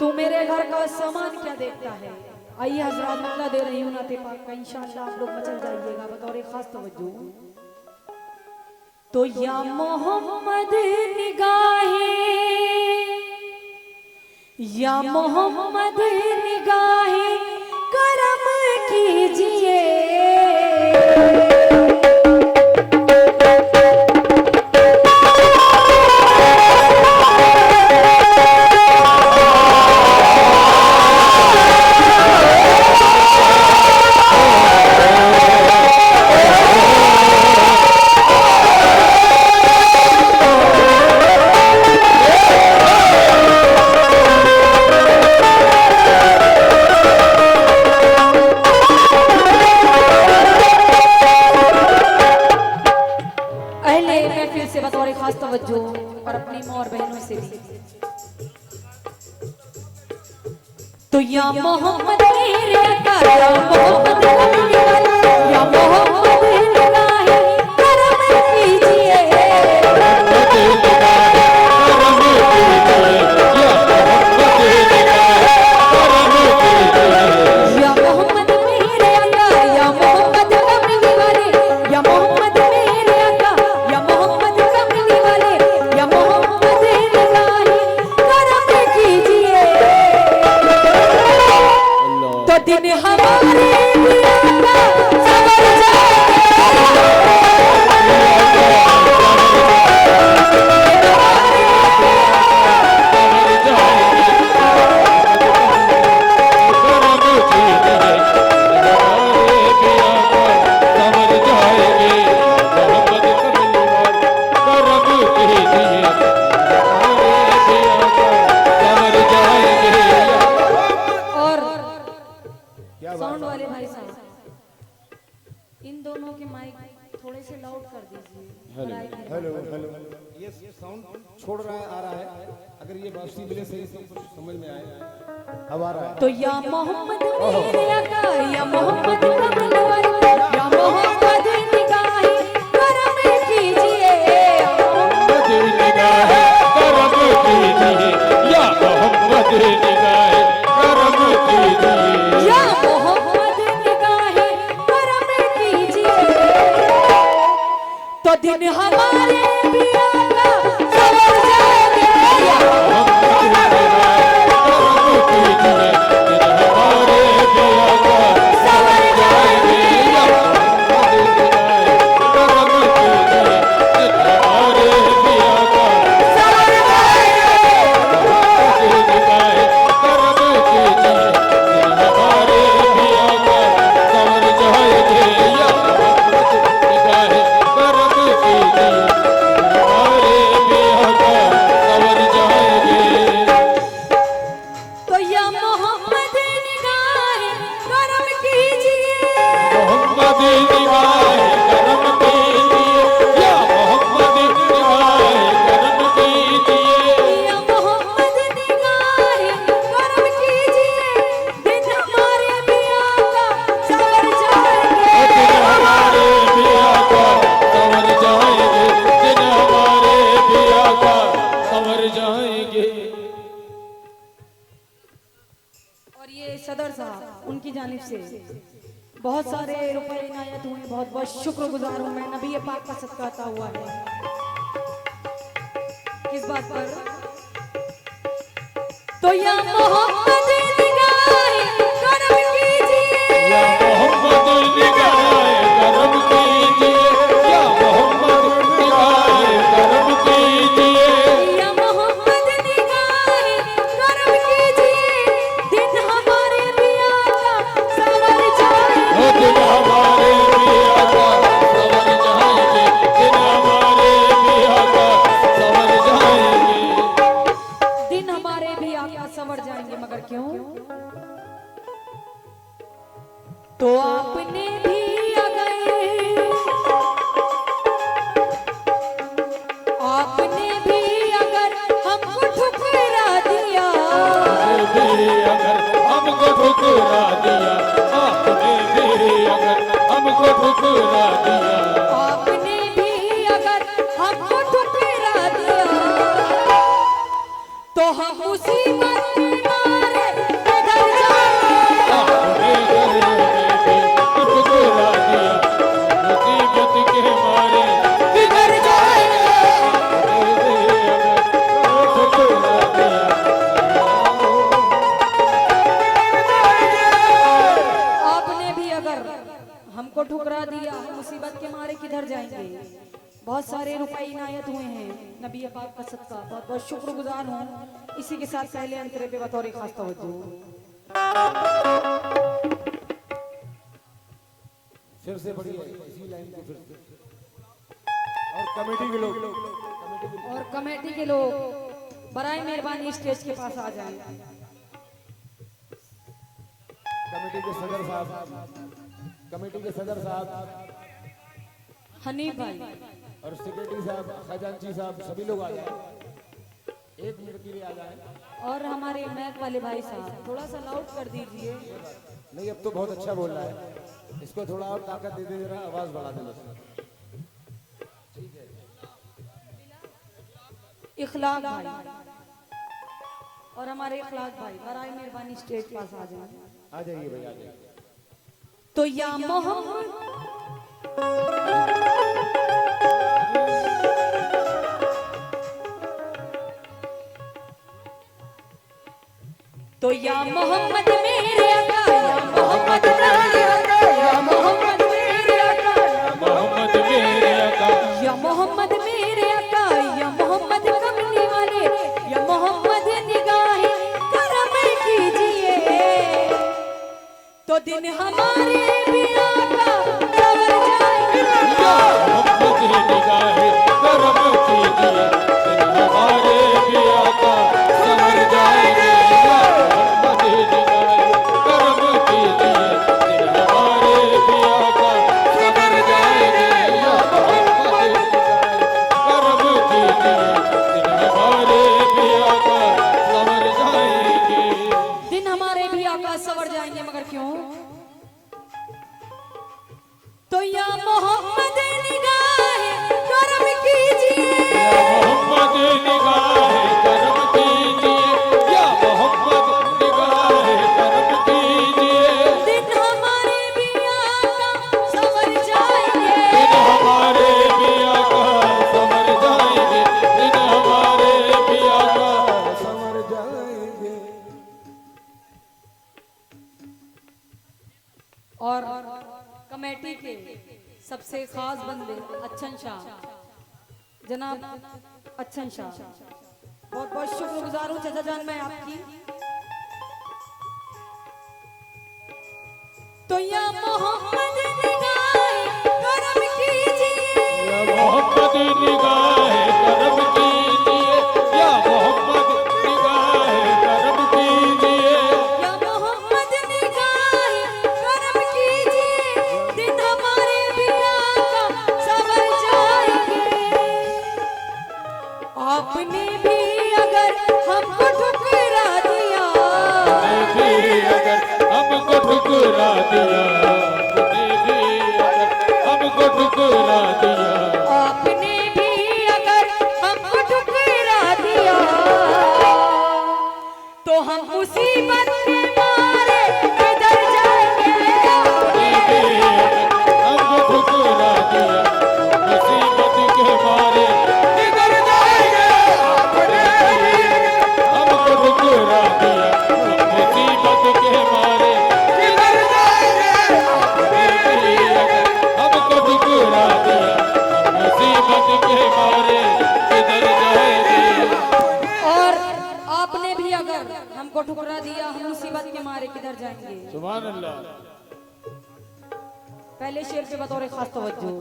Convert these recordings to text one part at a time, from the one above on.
तू मेरे घर का सामान क्या देखता है। आइए हजरात, माला दे रही हूँ नाते पाक का, इंशाअल्लाह आप लोग मचल जाइएगा बतौर खास तवज्जो। तो या मोहम्मद निगाहे, या मोहम्मद निगाहे करम कीजिए। और अपनी मां और बहनों से भी। तो या मोहम्मद मेरे अका, या मोहम्मद या मोहम्मद निगाहे करम कीजिए। या मोहम्मद मेरे अका, या मोहम्मद कमली वाले, या मोहम्मद मेरे अका, या मोहम्मद कमली वाले, या मोहम्मद निगाहे करम कीजिए। तो दिन हमारे पिया का सवर साउंड वाले भाई साहब, इन दोनों के माइक थोड़े से लाउड कर दीजिए। हेलो हेलो हेलो, ये साउंड छोड़ रहा है, आ रहा है। अगर ये बात मिले सही से समझ में आए, अब आ रहा है। तो या मोहम्मद मेरे अका, या मोहम्मद कमली वाले, या मोहम्मद निगाहे करम कीजिए। मोहम्मद निगाहे करम कीजिए, या मोहम्मद निगाहे करम कीजिए, या मोहम्मद निगाहे करम कीजिए। तो दिन हमारे पिया का सवर जाएंगे। सदर साहब उनकी जानिब से बहुत सारे रुपए इनायत हुए, बहुत बहुत शुक्रगुजार हूँ मैं। नबी पाक का सदका अता हुआ है। किस बात पर? तो या मोहम्मद निगाहे करम कीजिए, या मोहम्मद निगाहे करम कीजिए, या मोहम्मद निगाहे करम कीजिए, या मोहम्मद निगाहे करम कीजिए। दिन हमारे पिया का सवर जाएंगे, दिन हमारे पिया का सवर जाएंगे, दिन हमारे पिया का सवर जाएंगे, दिन हमारे भी आका सवर जाएंगे। मगर क्यों? तो आपने भी अगर हमको ठुकरा दिया, अगर हमको ठुकरा दिया, आपने भी अगर हमको ठुकरा दिया, आपने भी अगर हमको ठुकरा दिया, तो हम मुसीबत में मुसीबत के मारे किधर जाएंगे। बहुत सारे रुपए इनायत हुए हैं नबी पाक का सदका, बहुत बहुत शुक्रगुजार हूँ। इसी के साथ पहले अंतरे पे बतौर खास तवज्जो फिर से बढ़िया इसी लाइन को फिर से। और कमेटी के लोग और कमेटी के लोग बराए मेहरबानी स्टेज के पास आ जाएं। कमेटी के सदर साहब हनीफ भाई और सेक्रेटरी साहब, खजांची साहब, सभी लोग आ जाए, 1 मिनट के लिए आ जाए। और हमारे मैक वाले भाई साहब थोड़ा सा लाउड कर दीजिए। नहीं अब तो बहुत अच्छा बोल रहा है, इसको थोड़ा और ताकत दे दे, जरा आवाज बढ़ा दे बस। ठीक है। इखलाक भाई और हमारे इखलाक भाई बराए मेहरबानी स्टेज पास आ जाए। आ जाइए भाई, आ जाइए। तो या मोहम्मद तो या मोहम्मद मेरे आका, या मोहम्मद मेरे आका, या मोहम्मद मेरे आका, मोहम्मद मेरे आका, या मोहम्मद मेरे आका, या मोहम्मद कमली वाले, या मोहम्मद निगाहे करम कीजिए। तो दिन हमारे भी आका सवर जाएंगे, मोहम्मद निगाहे करम कीजिए, दिन हमारे भी आका संवर जाएंगे। मोहम्मद निगाहे करम कीजिए, दिन हमारे भी आका संवर जाएंगे। मोहम्मद निगाहे करम कीजिए, दिन हमारे भी आका संवर जाएंगे। दिन हमारे भी आका सवर जाएंगे, मगर क्यों? तो या मोहम्मद निगाहे करम कीजिए, मोहम्मद निगाहे करम कीजिए, या मोहम्मद निगाहे करम कीजिए, दिन हमारे भी आका सवर जाएंगे। दिन हमारे भी आका संवर जाएंगे, दिन हमारे भी आका संवर जाएंगे। और कमेटी के सबसे खास बंदे अच्छन शाह, जनाब अच्छन शाह, बहुत बहुत शुक्रगुजार हूँ चाचा जान मैं आपकी। तो या मोहम्मद निगाहे करम कीजिए, या मोहम्मद निगाहे करम कीजिए, या मोहम्मद निगाहे करम कीजिए, या मोहम्मद निगाहे करम कीजिए, दिन हमारे भी आका सवर जाएंगे। आपने भी अगर हमको ठुकरा दिया, भी अगर हमको ठुकरा दिया, तूने भी अगर हमको ठुकरा दिया, आपने भी अगर हमको ठुकरा दिया, तो हम मुसीबत के मारे किधर जाएंगे। तूने भी अगर हमको ठुकरा दिया, मुसीबत के मारे किधर जाएंगे। तूने भी अगर हमको ठुकरा दिया, मुसीबत के मारे किधर जाएंगे। तूने भी अगर हमको ठुकरा दिया, मुसीबत के मारे किधर जाएंगे। और आपने भी अगर हमको ठुकरा दिया, हम मुसीबत के मारे किधर जाएंगे। सुभान अल्लाह। पहले शेर पे बतौर खास तवज्जो।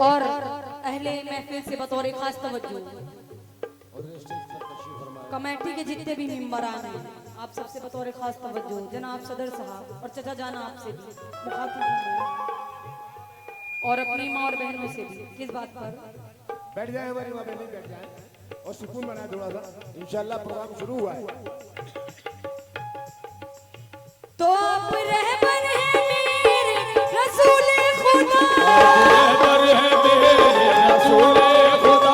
और अहले महफिल से बतौर खास तवज्जो, कमेटी के जितने भी मेंबरान हैं, आप सबसे बतौर खास तवज्जो, जनाब सदर साहब और चचा जाना आपसे भी मुखातिब हूं, और अपनी माँ और बहनों से भी। किस बात पर? बैठ जाए हमारी माँ बहन, बैठ जाए और सुकून बनाए थोड़ा सा। इंशाल्लाह प्रोग्राम शुरू हुआ है। तो आप रहबर हैं मेरे रसूल खुदा, रहबर है मेरे रसूल खुदा,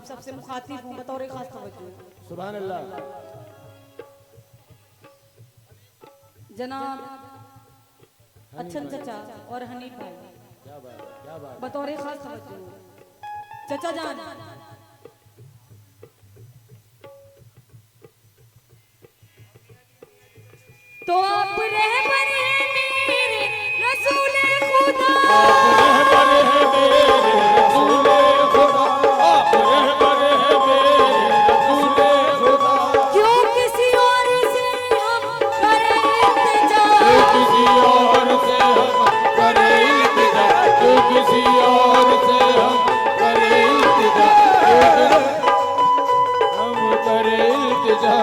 आप सबसे मुखातिब हूँ बतौर खास तवज्जो। सुभान अल्लाह। जनाब अच्छन चचा और हनीफ भाई, क्या बात है, क्या बात है। बतौर खास तवज्जो। चचा जान, तो आप रहबर हैं मेरे रसूल खुदा, आप रहबर हैं मेरे रसूले खुदा, आप रहबर हैं मेरे रसूले खुदा। क्यों किसी और से हम करें इल्तिजा, जो किसी और से हम करें इल्तिजा, जो किसी और से हम करें इल्तिजा, हम करें इल्तिजा।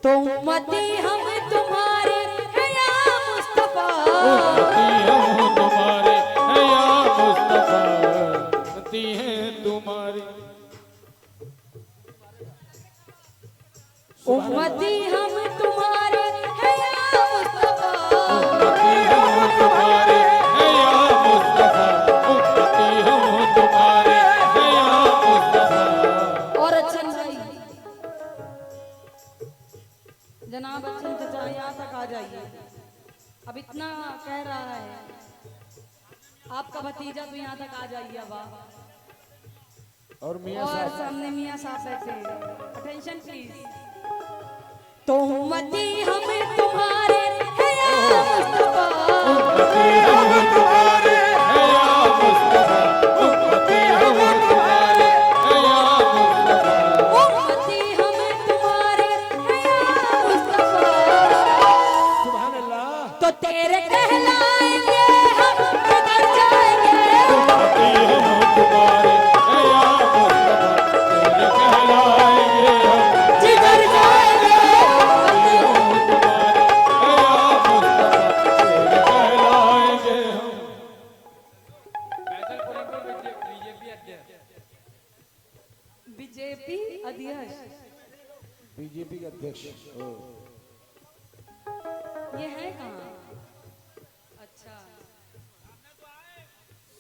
तो उम्मती हम तुम्हारे हैं या मुस्तफा, उम्मती हम तुम्हारे हैं या मुस्तफा, उम्मती हैं तुम्हारी। उम्मती हम तुम्हारे हैं या मुस्तफा, उम्मती हम तुम्हारे हैं या मुस्तफा, उम्मती हम तुम्हारे हैं या मुस्तफा। और अच्छन भाई, जनाब अच्छन चचा यहाँ तक आ जाइए। अब इतना कह रहा है आपका भतीजा, तो यहाँ तक आ जाइए अब आप। और मियां और साहब सामने मियां साहब बैठे हैं, अटेंशन प्लीज। तो उम्मती हम तुम्हारे हैं या मुस्तफा, उम्मती हम तुम्हारे हैं या मुस्तफा, उम्मती हम तुम्हारे हैं या मुस्तफा। उम्मती हम तुम्हारे हैं या मुस्तफा, सुभान अल्लाह। तो तेरे कहलाएंगे हम किधर जाएंगे, उम्मती हम तुम्हारे हैं या मुस्तफा, तेरे कहलाएंगे हम। जिधर जाएंगे। उम्मती हम तुम्हारे हैं या मुस्तफा, तेरे कहलाएंगे हम। बीजेपी अध्यक्ष बीजेपी के अध्यक्ष। ये है कहाँ? अच्छा,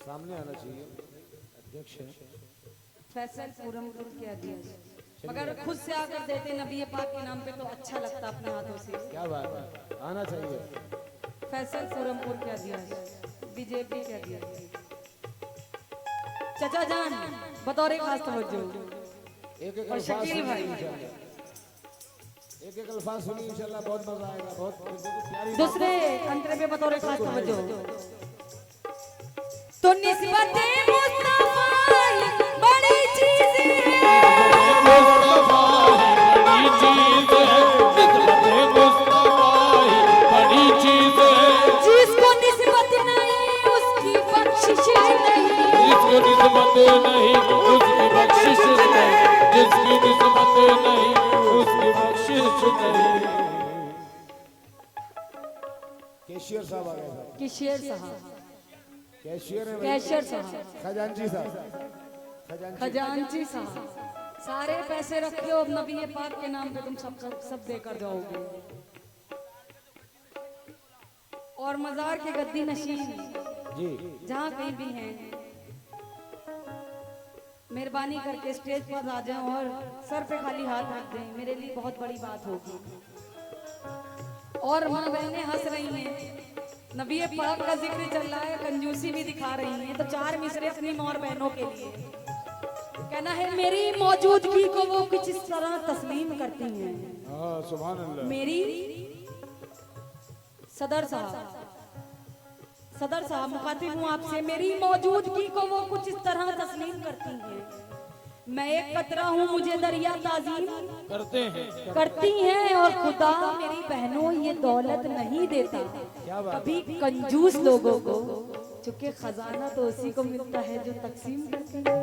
सामने आना चाहिए, अध्यक्ष है। फैसल पूरमपुर के अध्यक्ष, मगर खुद से आकर देते नबी पाक के नाम पे तो अच्छा लगता अपने हाथों से। क्या बात है, आना चाहिए। फैसल पूरमपुर के अध्यक्ष, बीजेपी के अध्यक्ष। चचा जान बतौर खास तवज्जो। एक एक और अल्फाज शकील सुनिए भाई। इंशाल्लाह। एक एक अल्फाज सुनिए इंशाल्लाह, बहुत मजा आएगा। बहुत प्यारी दूसरे अंतरे पे बतौर खास तवज्जो। तो निस्बत मुस्तफा ही बड़ी चीज है, मुस्तफा ही बड़ी चीज है, निस्बत मुस्तफा ही बड़ी चीज है। जिसको निस्बत नहीं उसकी बख्शिश नहीं, जिसको निस्बत नहीं उसकी बख्शिश नहीं, जिसकी निस्बत नहीं उसकी बख्शिश नहीं। कैशियर साहब आ गए। किशोर साहब, कैशियर है भाई। कैशियर साहब, खजांची साहब, खजांची साहब, सारे पैसे रखे हो नबी पाक के नाम पे, तुम सब देकर जाओगे। और मजार के गद्दी नशीन जी। जहाँ कहीं भी हैं, मेहरबानी करके स्टेज पर आ जाएं और सर पे खाली हाथ रख दें, मेरे लिए बहुत बड़ी बात होगी। और माँ बहनें हंस रही हैं, नबी पाक का जिक्र चल रहा है, कंजूसी भी दिखा रही हैं, तो चार मिसरे अपनी माँ और बहनों के लिए कहना है। मेरी मौजूदगी को वो कुछ इस तरह तस्लीम करती हैं। हाँ, सुभान अल्लाह। मेरी सदर साहब मुखातिब हूँ आपसे, मेरी मौजूदगी को वो कुछ इस तरह तस्लीम करती हैं। मैं एक कतरा हूँ, मुझे दरिया ताजीम करती हैं, और खुदा मेरी बहनों ये दौलत नहीं देता कभी कंजूस लोगों को, चूंकि खजाना तो उसी को मिलता है जो तकसीम करते हैं।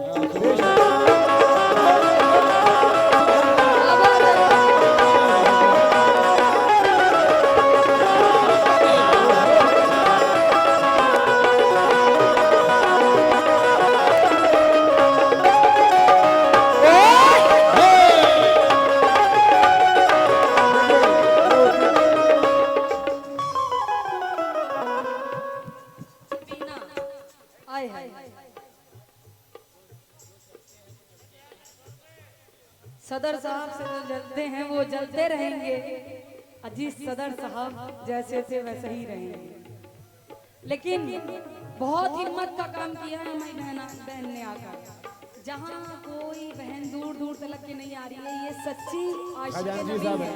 सदर साहब से जो जलते हैं वो जलते रहेंगे, अजीज सदर साहब जैसे थे वैसे ही रहेंगे। लेकिन बहुत हिम्मत का काम किया है हमारी बहन ने आकर। जहाँ कोई बहन दूर दूर तलक के नहीं आ रही है, ये सच्ची आशिक़े नबी है,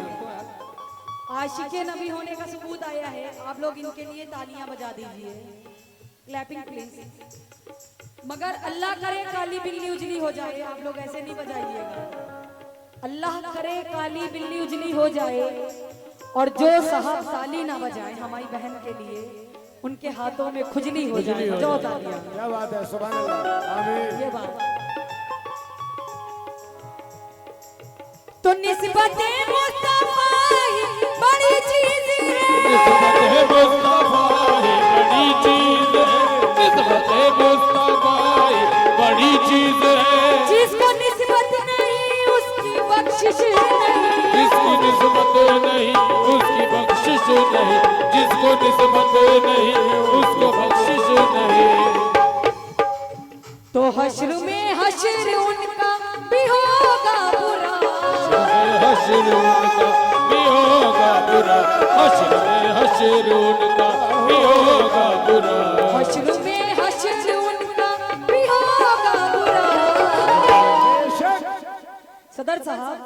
आशिक़े नबी होने का सबूत आया है। आप लोग इनके लिए तालियां बजा दीजिए, क्लैपिंग प्लीज। मगर अल्लाह करे काली बिल्ली उजली हो जाए, आप लोग ऐसे नहीं बजाइएगा। अल्लाह करे काली बिल्ली उजली हो जाए और जो साहब ताली ना बजाए हमारी बहन के लिए, उनके हाथों में खुजली हो जाए। जो तालियां, क्या बात है, सुभान अल्लाह, आमीन। ये बात तो निस्बते मुस्तफा ही बड़ी चीज है, निस्बते मुस्तफा ही बड़ी चीज है, निस्बते मुस्तफा ही बड़ी चीज है। जिसको निस्बत नहीं उसकी बख्शिश नहीं, जिसकी निस्बत नहीं उसकी बख्शिश नहीं, जिसको निस्बत नहीं उसको बख्शिश नहीं। तो हश्र में हश्र उनका भी होगा बुरा, हश्र उनका भी होगा बुरा, हश्र में हश्र उनका भी होगा बुरा, हश्र में हश्र उनका भी होगा बुरा। सदर साहब,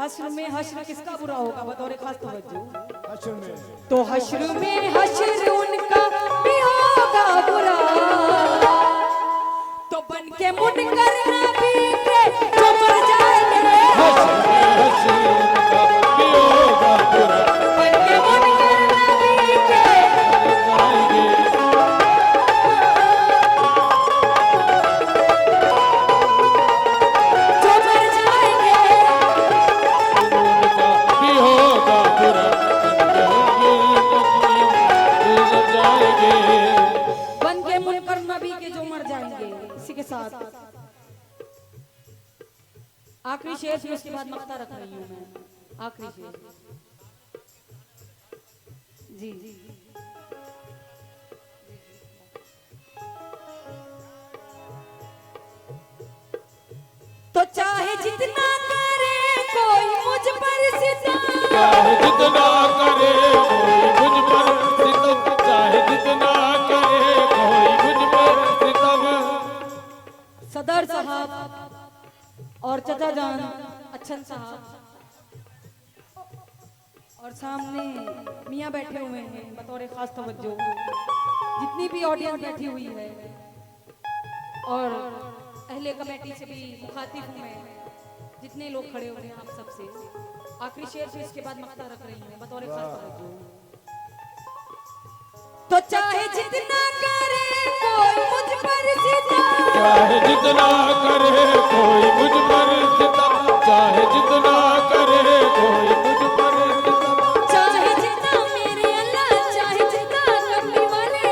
हश्र में हश्र किसका बुरा होगा बतौर खास तवज्जो? हश्र में। तो हश्र में हश्र उनका भी होगा बुरा। तो बन के मुनकर नबी के जो मर जाएंगे, हश्र में हश्र उनका भी होगा बुरा, बन के मुनकर नबी के जाएंगे। जो मर जाएंगे, उनका भी होगा बुरा, गुजर जाएंगे। बन के मुनकर नबी के जो मर जाएंगे। इसी के साथ आखिरी शेर, फिर उसके बाद मक्ता रख रही हूँ मैं। आखिरी शेर जी जी। तो चाहे जितना करे कोई मुझ पर सितम, चाहे जितना करे कोई मुझ पर सितम, चाहे जितना करे कोई मुझ पर सितम। सदर साहब और चचा जान अच्छन साहब और सामने मियाँ बैठे हुए हैं बतौर खास तवज्जो, जितनी भी ऑडियंस बैठी हुई है और अहले कमेटी से भी मुखातिब हूँ मैं, जितने लोग खड़े हुए हैं आप सबसे आखिरी शेर, फिर इसके बाद मक्ता रख रही हूँ बतौर खास तवज्जो। तो चाहे जितना करे कोई मुझ पर सितम, चाहे जितना करे कोई मुझ पर सितम, चाहे जितना करे कोई मुझ पर सितम, चाहे जितना मेरे अल्लाह, चाहे जितना कमली वाले,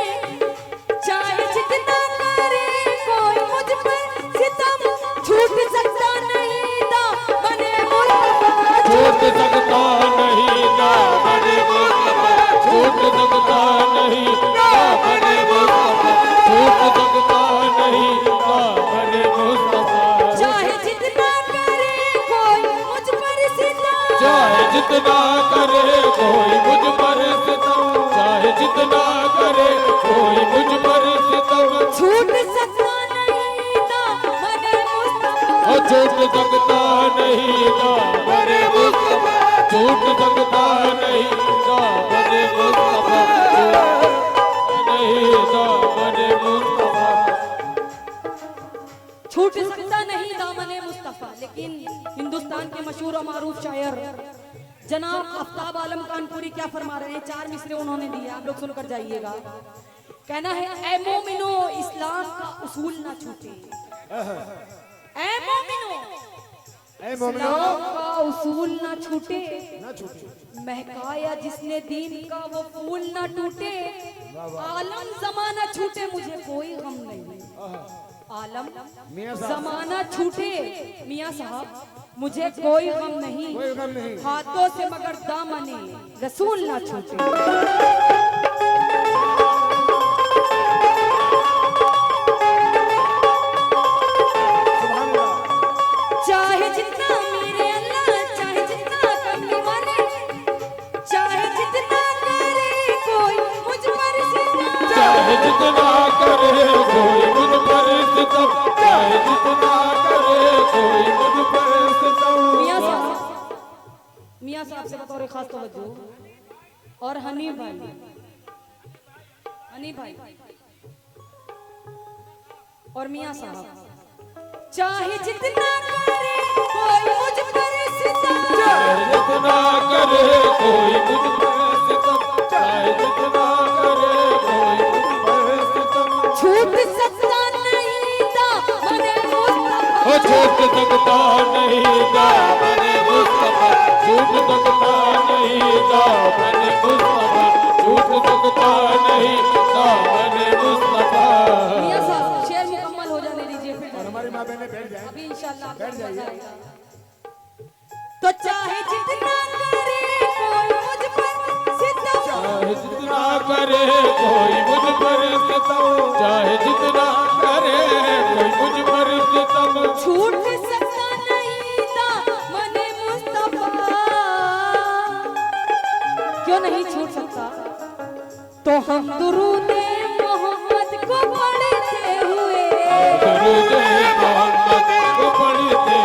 चाहे जितना करे कोई मुझ पर सितम, छूट सकता नहीं दामने मुस्तफा, छूट सकता नहीं दामने मुस्तफा, छूट सकता नहीं दामने मुस्तफा, छूट सकता नहीं दामने मुस्तफा। चाहे जितना करे कोई मुझ पर सितम, चाहे जितना करे कोई मुझ पर सितम, चाहे जितना करे कोई मुझ पर सितम, छूट सकता नहीं दामने मुस्तफा, और छूट सकता नहीं दामने मुस्तफा, छूट सकता नहीं दामने मुस्तफा, नहीं दामने मुस्तफा। छूट सकता नहीं दामने मुस्तफा। लेकिन हिंदुस्तान के मशहूर और मारूफ शायर जनाब आफ्ताब आलम कानपुरी क्या फरमा रहे हैं, 4 मिसरे उन्होंने दिए, आप लोग सुनकर जाइएगा। कहना है, ऐ मोमिनो इस्लाम का उसूल ना छूटे, ऐ मोमिनो ऐ मोमिनो, इस्लाम का उसूल ना छूटे, ना छूटे। महकाया जिसने दीन का वो फूल ना टूटे, आलम जमाना छूटे मुझे कोई गम नहीं, आलम मियां साहब, जमाना छूटे मियां साहब मुझे कोई गम नहीं, कोई गम नहीं। हाथों से मगर दामने रसूल ना छूटे। सुभान अल्लाह। चाहे जितना मेरे सितम, चाहे जितना करे कोई मुझ पर सितम। मियां साहब से बतौर खास तवज्जो और हनी भाई और मियां साहब, चाहे जितना करे कोई मुझ पर सितम, चाहे जितना करे कोई मुझ पर सितम, चाहे जितना करे कोई मुझ पर सितम। छूट सकता नहीं दामने मुस्तफा, ओ छूट सकता नहीं दामने मुस्तफा, छूट सकता नहीं दामने मुस्तफा, छूट सकता नहीं दामने मुस्तफा। मियां साहब शेर मुकम्मल हो जाने दीजिए फिर और हमारी माँ बहनें बैठ जाएं। अभी इंशाल्लाह बैठ जाइए। तो चाहे जितना करे कोई मुझ पर सितम, चाहे जितना करे कोई मुझ पर सितम, चाहे जितना करे कोई मुझ पर सितम। छूट सकता नहीं दामने मुस्तफा, क्यों नहीं छूट सकता? तो हम दुरूदे मोहम्मद को पढ़ते हुए, दुरूदे मोहम्मद को पढ़ते हुए,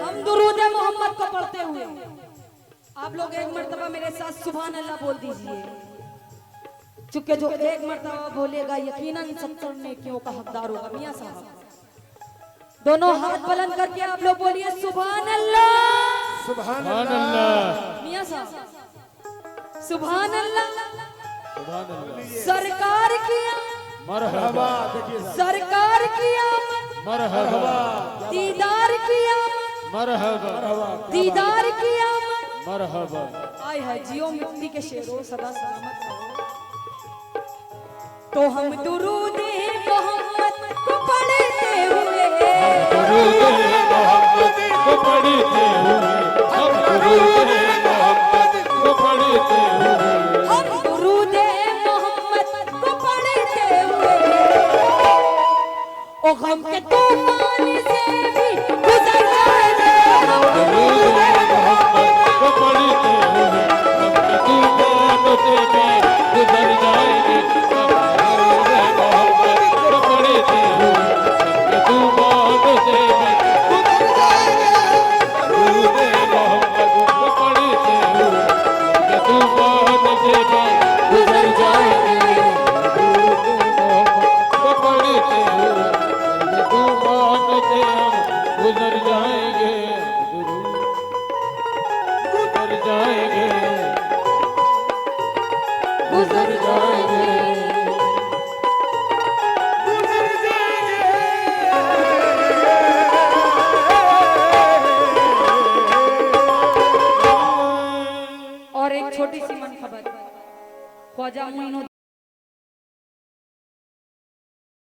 हम दुरूदे मोहम्मद को पढ़ते हुए। आप लोग एक मर्तबा मेरे साथ सुभान अल्लाह बोल दीजिए, चूंकि जो एक मर्तबा बोलेगा यकीनन 70 नेकियों का हकदार होगा। मियां साहब दोनों हाथ बुलंद करके आप लोग बोलिए सुभान अल्लाह। सुभान सुभान अल्लाह। अल्लाह, मियां साहब सुभान अल्लाह। सुभान अल्लाह। सरकार किया मरहबा, देखिए साहब। सरकार किया मरहबा, दीदार किया मरहबा, दीदार किया। मरहबा। आय है जियो मुक्ति के शेरों सदा सलामत रहो। तो हम दुरूदे मोहम्मद को पढ़ते हुए, दुरूदे मोहम्मद को पढ़ते हुए, हम दुरूदे मोहम्मद को पढ़ते हुए, हम दुरूदे मोहम्मद को पढ़ते हुए, ओ गम के तूफान से भी गुजर जाएंगे। हम दुरूदे मोहम्मद को पढ़ते हुए, हम तूफान से भी गुजर जाएंगे। दुरूदे मोहम्मद को पढ़ते हुए, हम तूफान से भी गुजर जाएंगे। दुरूदे मोहम्मद को पढ़ते हुए, हम तूफान से भी गुजर जाएंगे। दुरूदे मोहम्मद को पढ़ते हुए, हम तूफान से हम गुजर जाएंगे। गुजर जाएंगे, गुजर जाएंगे, गुजर और एक छोटी सी मन खबर, ख्वाजा मोइनुद्दीन